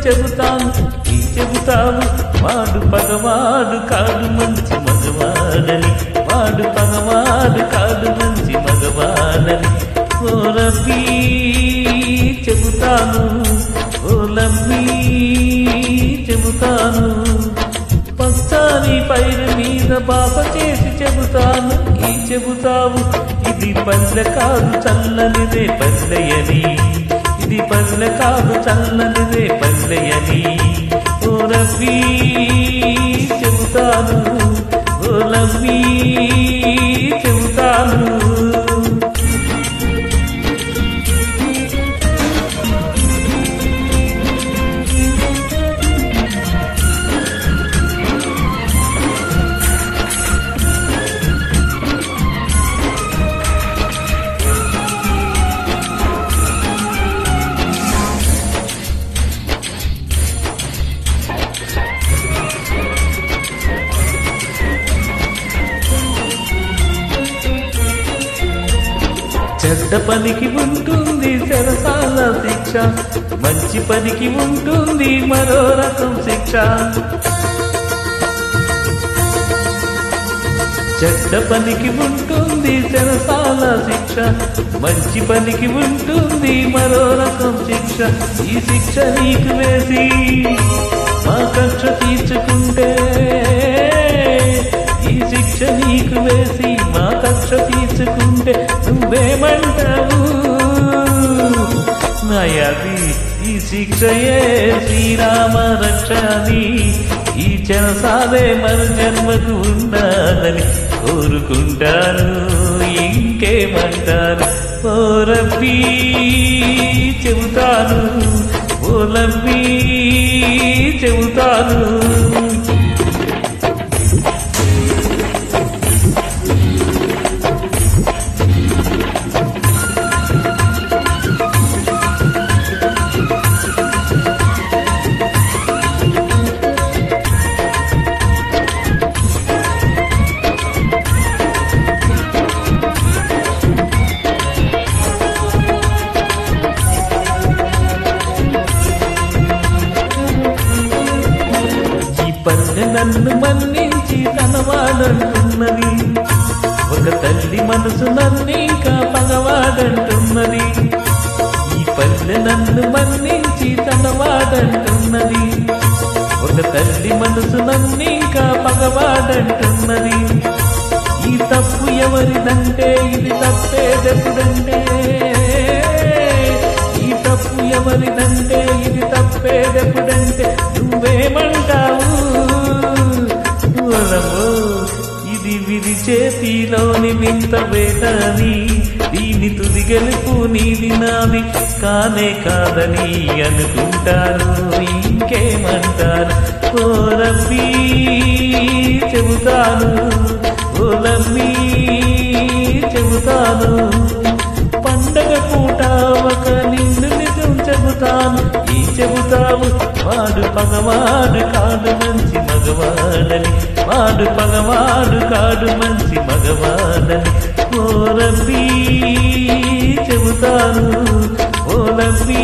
చెబుతాను ఈ చెబుతావు వాడు పగవాడు కాడు మంచి మగవాడని వాడు పగవాడు కాడు మంచి మగవాడని ఓ రబ్బీ చెబుతాను ఓ లబ్బీ చెబుతాను పచ్చాని పైరు మీద బాస చేసి చెబుతాను ఈ చెబుతావు ఇది పల్లె కాదు చల్లనిదే పల్లెయని ఇది పల్లె కాదు చల్లనిదే పల్లెయని ఓ రబ్బీ చెబుతాను ఓ లబ్బీ చెబుతాను చెడ్డ పనికి ఉంటుంది చెరసాల శిక్ష మంచి పనికి ఉంటుంది మరో రకం శిక్ష చెడ్డ పనికి ఉంటుంది చెరసాల శిక్ష మంచి పనికి ఉంటుంది మరో రకం శిక్ష ఈ శిక్ష నీకు వేసి మా కక్ష తీర్చుకుంటే ఈ శిక్ష నీకు వేసి మా కక్ష తీర్చుకుంటే నువ్వేమంటావు నాయది ఈ శిక్షయే శ్రీరామ రక్షని ఈ చెరసాలే మరు జన్మకు ఉండాలని కోరుకుంటాను ఇంకేమంటారు ఓ రబ్బీ చెబుతాను ఓ లబ్బీ చెబుతాను పల్లె నన్ను మన్నించి తనవాడంటున్నది ఒక తల్లి మనసు నన్ను ఇంకా పగవాడంటున్నది ఈ పల్లె నన్ను మన్నించి తనవాడంటున్నది ఒక తల్లి మనసు నన్ను ఇంకా పగవాడంటున్నది ఈ తప్పు ఎవరిదంటే ఇది తప్పేదెప్పుడంటే ఈ తప్పు ఎవరిదంటే ఇది తప్పేదెప్పుడంటే నువ్వేమంటావు ఇది విధి చేతిలోని వింత వేటని దీని తుది గెలుపు నీది నాది కానే కాదని అనుకుంటారు ఇంకేమంటారు ఓ రబ్బీ చెబుతాను ఓ లబ్బీ చెబుతాను పండగ పూట ఒక నిన్ను నిజం చెబుతాను ఈ చెబుతావు వాడు పగవాడు కాడు మంచి మగవాడని వాడు పగవాడు కాడు మంచి మగవాడని ఓ రబ్బీ చెబుతాను ఓ లబ్బీ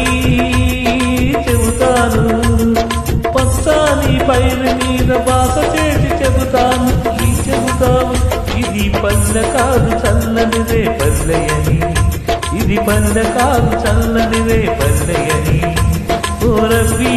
చెబుతాను పచ్చాని పైరు మీద బాస చేసి చెబుతాను ఈ చెబుతావు ఇది పల్లె కాదు చల్లనిదే పల్లెయని ఇది పల్లె కాదు చల్లనిదే పల్లెయని ఓ రబ్బీ